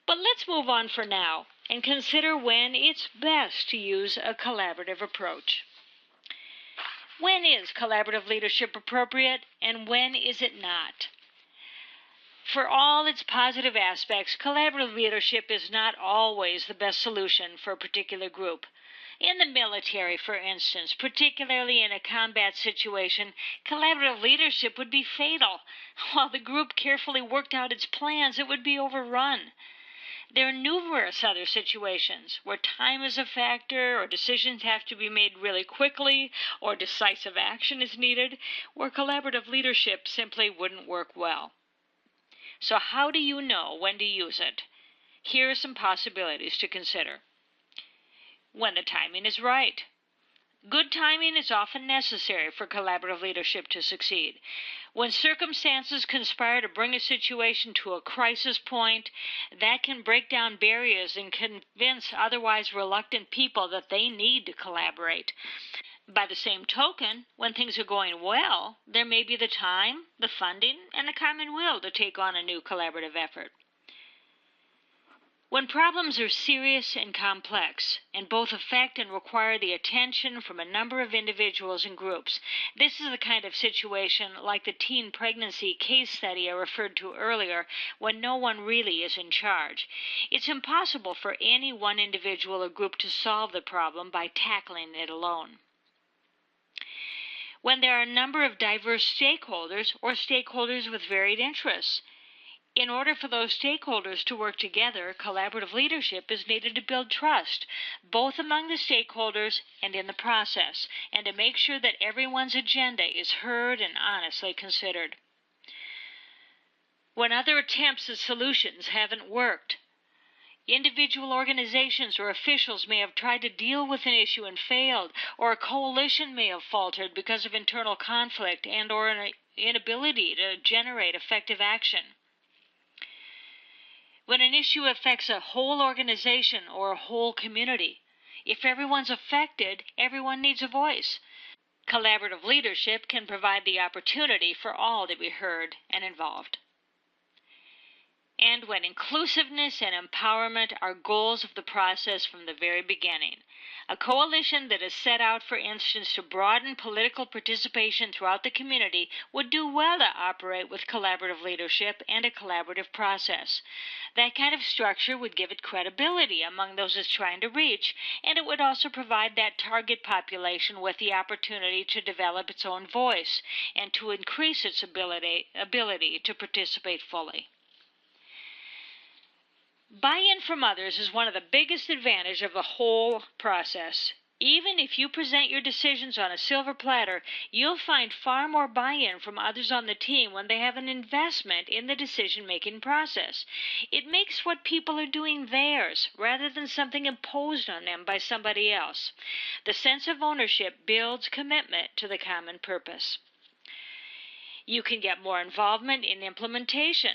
But let's move on for now and consider when it's best to use a collaborative approach. When is collaborative leadership appropriate and when is it not? For all its positive aspects, collaborative leadership is not always the best solution for a particular group. In the military, for instance, particularly in a combat situation, collaborative leadership would be fatal. While the group carefully worked out its plans, it would be overrun. There are numerous other situations where time is a factor, or decisions have to be made really quickly, or decisive action is needed, where collaborative leadership simply wouldn't work well. So how do you know when to use it? Here are some possibilities to consider. When the timing is right. Good timing is often necessary for collaborative leadership to succeed. When circumstances conspire to bring a situation to a crisis point, that can break down barriers and convince otherwise reluctant people that they need to collaborate. By the same token, when things are going well, there may be the time, the funding, and the common will to take on a new collaborative effort. When problems are serious and complex, and both affect and require the attention from a number of individuals and groups, this is the kind of situation like the teen pregnancy case study I referred to earlier, when no one really is in charge. It's impossible for any one individual or group to solve the problem by tackling it alone. When there are a number of diverse stakeholders or stakeholders with varied interests, in order for those stakeholders to work together, collaborative leadership is needed to build trust, both among the stakeholders and in the process, and to make sure that everyone's agenda is heard and honestly considered. When other attempts at solutions haven't worked, individual organizations or officials may have tried to deal with an issue and failed, or a coalition may have faltered because of internal conflict and or an inability to generate effective action. When an issue affects a whole organization or a whole community, if everyone's affected, everyone needs a voice. Collaborative leadership can provide the opportunity for all to be heard and involved. And when inclusiveness and empowerment are goals of the process from the very beginning. A coalition that is set out, for instance, to broaden political participation throughout the community would do well to operate with collaborative leadership and a collaborative process. That kind of structure would give it credibility among those it's trying to reach, and it would also provide that target population with the opportunity to develop its own voice and to increase its ability to participate fully. Buy-in from others is one of the biggest advantages of the whole process. Even if you present your decisions on a silver platter, you'll find far more buy-in from others on the team when they have an investment in the decision-making process. It makes what people are doing theirs, rather than something imposed on them by somebody else. The sense of ownership builds commitment to the common purpose. You can get more involvement in implementation.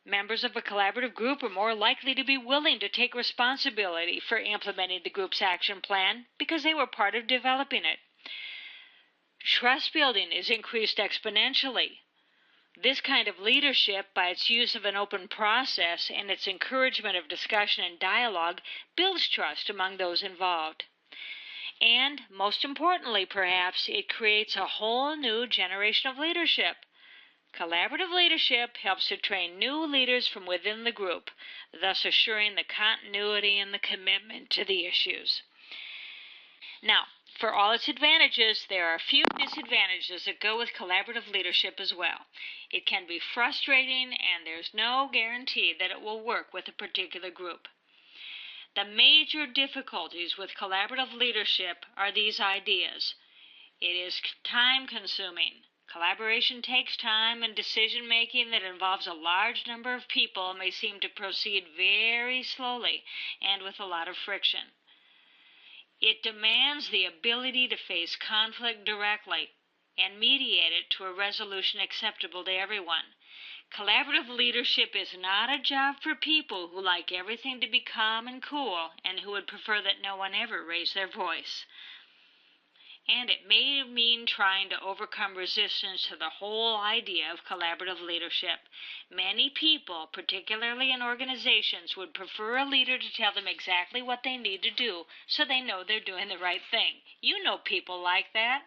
Members of a collaborative group are more likely to be willing to take responsibility for implementing the group's action plan because they were part of developing it. Trust building is increased exponentially. This kind of leadership, by its use of an open process and its encouragement of discussion and dialogue, builds trust among those involved. And, most importantly perhaps, it creates a whole new generation of leadership. Collaborative leadership helps to train new leaders from within the group, thus assuring the continuity and the commitment to the issues. Now, for all its advantages, there are a few disadvantages that go with collaborative leadership as well. It can be frustrating, and there's no guarantee that it will work with a particular group. The major difficulties with collaborative leadership are these ideas. It is time-consuming. Collaboration takes time, and decision-making that involves a large number of people may seem to proceed very slowly and with a lot of friction. It demands the ability to face conflict directly and mediate it to a resolution acceptable to everyone. Collaborative leadership is not a job for people who like everything to be calm and cool and who would prefer that no one ever raise their voice. And it may mean trying to overcome resistance to the whole idea of collaborative leadership. Many people, particularly in organizations, would prefer a leader to tell them exactly what they need to do so they know they're doing the right thing. You know people like that.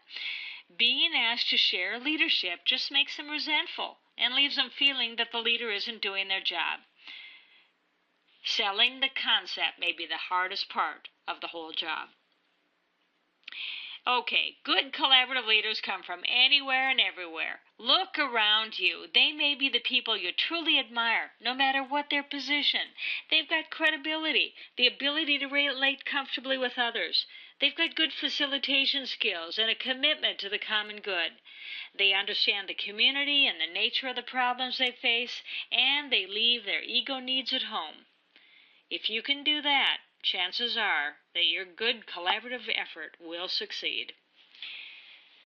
Being asked to share leadership just makes them resentful and leaves them feeling that the leader isn't doing their job. Selling the concept may be the hardest part of the whole job. Okay, good collaborative leaders come from anywhere and everywhere. Look around you. They may be the people you truly admire, no matter what their position. They've got credibility, the ability to relate comfortably with others. They've got good facilitation skills and a commitment to the common good. They understand the community and the nature of the problems they face, and they leave their ego needs at home. If you can do that, chances are that your good collaborative effort will succeed.